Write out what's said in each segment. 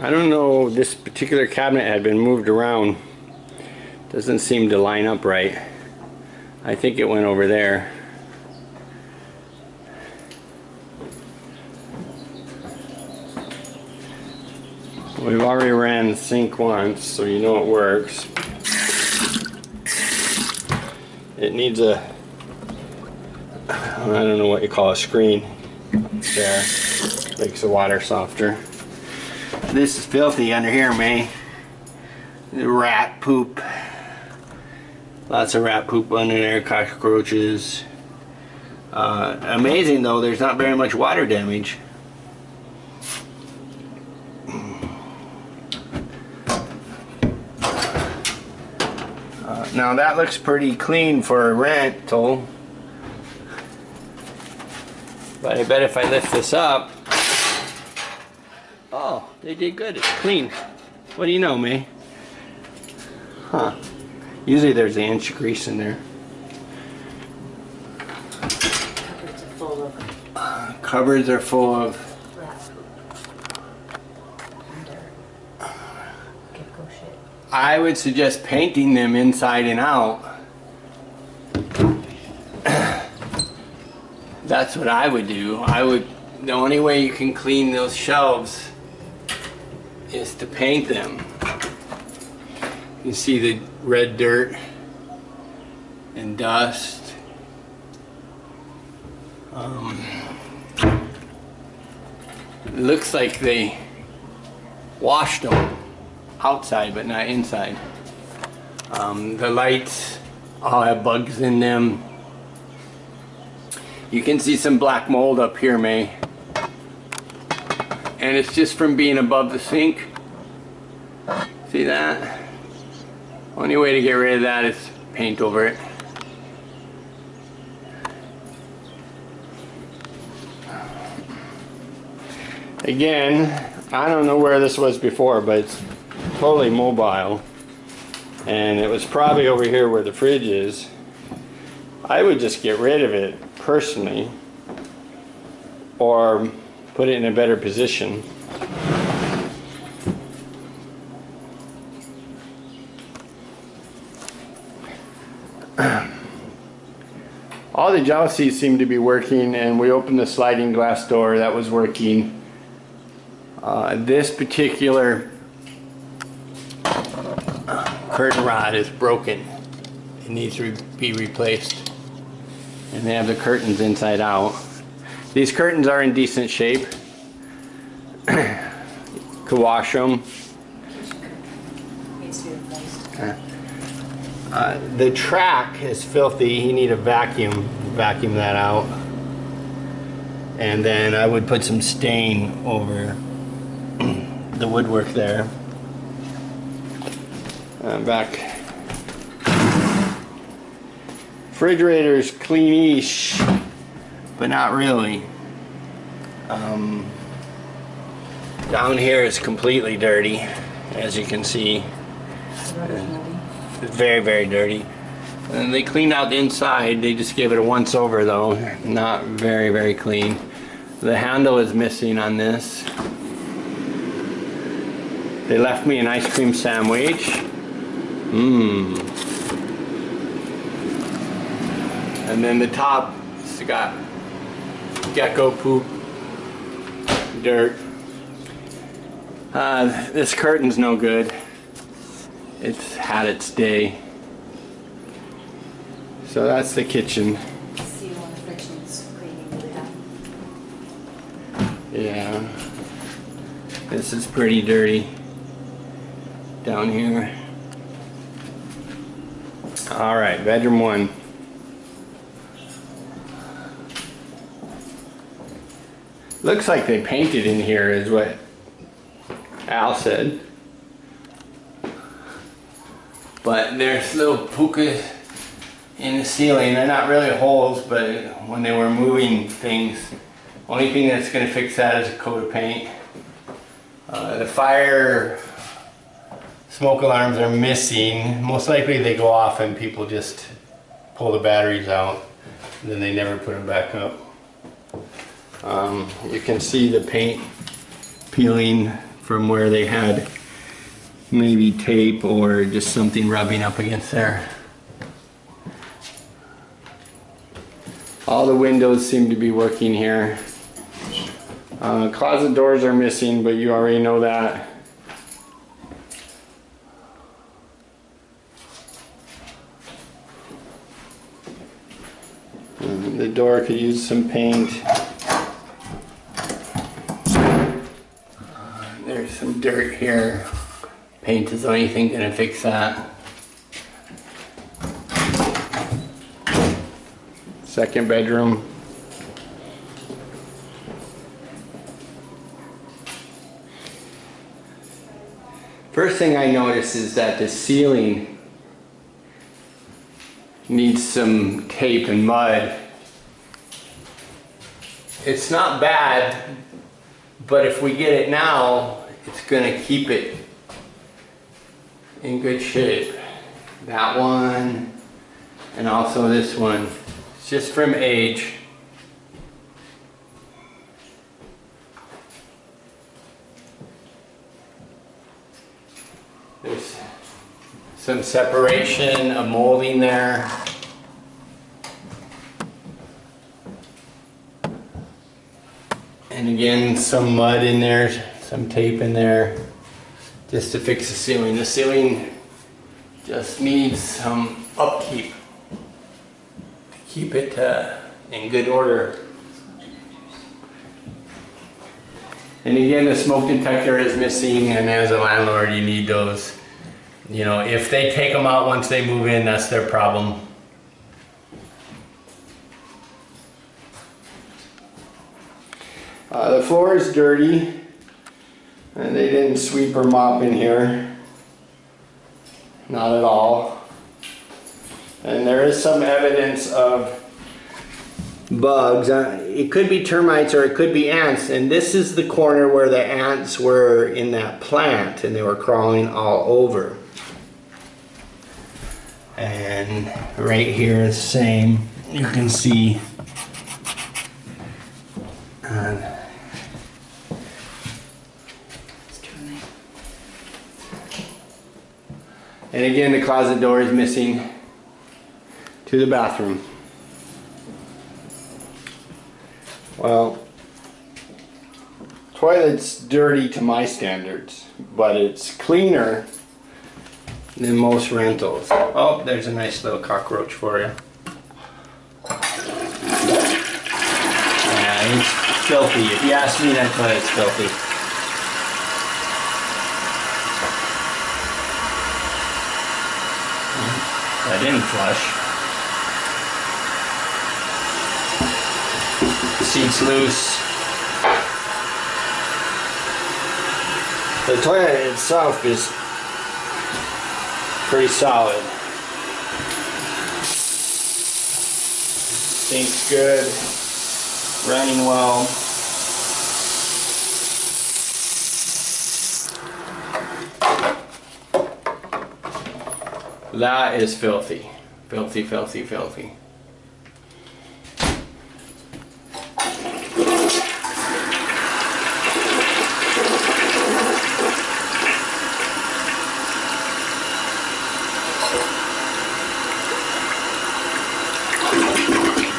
I don't know, this particular cabinet had been moved around. Doesn't seem to line up right. I think it went over there. We've already ran the sink once, so you know it works. It needs a, I don't know what you call a screen there. Makes the water softer. This is filthy under here, May. Rat poop. Lots of rat poop under there, cockroaches. Amazing though, there's not very much water damage. Now that looks pretty clean for a rental. But I bet if I lift this up, oh, they did good. It's clean. What do you know, May? Huh. Usually there's an inch of grease in there. Cupboards are full of I would suggest painting them inside and out. That's what I would do. The only way you can clean those shelves is to paint them. You see the red dirt and dust. It looks like they washed them outside but not inside. The lights all have bugs in them. You can see some black mold up here, May. And it's just from being above the sink. See that? Only way to get rid of that is paint over it. Again, I don't know where this was before, but it's totally mobile. And it was probably over here where the fridge is. I would just get rid of it personally, or put it in a better position. All the jalousies seem to be working, and we opened the sliding glass door, that was working. This particular curtain rod is broken. It needs to be replaced. And they have the curtains inside out. These curtains are in decent shape. Could wash them. Needs to be replaced. The track is filthy. You need a vacuum that out. And then I would put some stain over the woodwork there. Back. Refrigerator's cleanish, but not really. Down here is completely dirty, as you can see. It's very, very dirty. And they cleaned out the inside. They just gave it a once over though. Not very, very clean. The handle is missing on this. They left me an ice cream sandwich. And then the top, it's got gecko poop, dirt. This curtain's no good. It's had its day. So that's the kitchen. See one of the kitchen's cleaning really bad. Yeah. This is pretty dirty down here. Alright, bedroom 1. Looks like they painted in here, is what Al said. But there's little pukas in the ceiling. They're not really holes, but when they were moving things, only thing that's going to fix that is a coat of paint. The fire smoke alarms are missing. Most likely they go off and people just pull the batteries out, and then they never put them back up. You can see the paint peeling from where they had maybe tape or just something rubbing up against there. All the windows seem to be working here. Closet doors are missing, but you already know that. The door could use some paint. There's some dirt here. Paint is the only thing gonna fix that. Second bedroom. First thing I notice is that the ceiling needs some tape and mud. It's not bad, but if we get it now, it's gonna keep it in good shape. That one, and also this one. It's just from age. There's some separation of molding there. And again, some mud in there, some tape in there, just to fix the ceiling. The ceiling just needs some upkeep to keep it in good order. And again, the smoke detector is missing, and as a landlord, you need those. You know, if they take them out once they move in, that's their problem. The floor is dirty, and they didn't sweep or mop in here. Not at all. And there is some evidence of bugs. It could be termites or it could be ants, and this is the corner where the ants were in that plant, and they were crawling all over. And right here is the same. You can see and again, the closet door is missing to the bathroom. Well, toilet's dirty to my standards, but it's cleaner than most rentals. Oh, there's a nice little cockroach for you. Yeah, it's filthy. If you ask me, that toilet's filthy. That didn't flush. Seat's loose. The toilet itself is pretty solid. Sink's good. Running well. That is filthy. Filthy, filthy, filthy.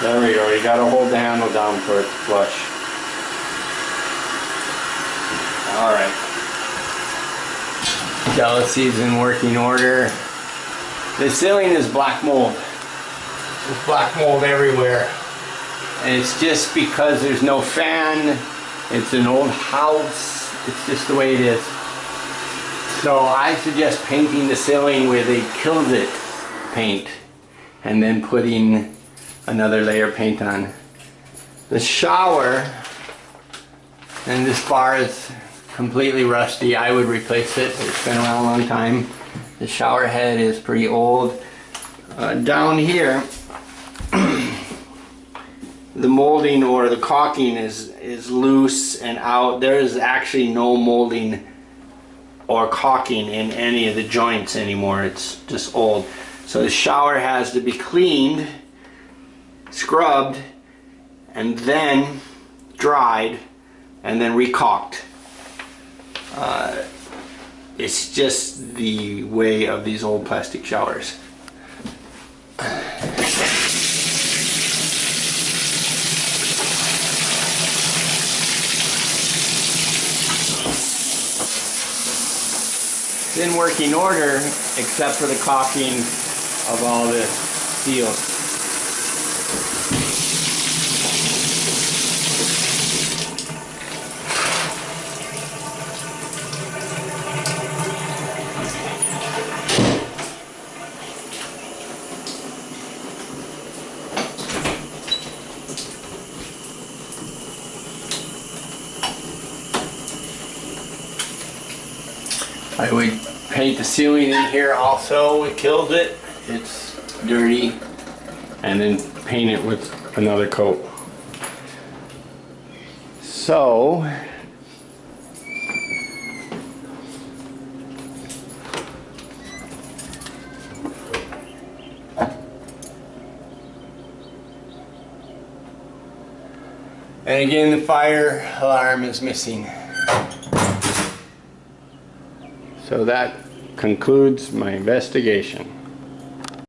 There we go. You gotta hold the handle down for it to flush. Alright. Jealousy's in working order. The ceiling is black mold. There's black mold everywhere. And it's just because there's no fan. It's an old house. It's just the way it is. So I suggest painting the ceiling with a Kills It paint and then putting another layer of paint on. The shower, and this bar is completely rusty. I would replace it. It's been around a long time. The shower head is pretty old. Down here, the molding or the caulking is loose and out. There is actually no molding or caulking in any of the joints anymore. It's just old. So the shower has to be cleaned, scrubbed, and then dried, and then recaulked. It's just the way of these old plastic showers. It's in working order, except for the caulking of all the seals. I would paint the ceiling in here also. It kills it. It's dirty. And then paint it with another coat. So, and again, the fire alarm is missing. So that concludes my investigation.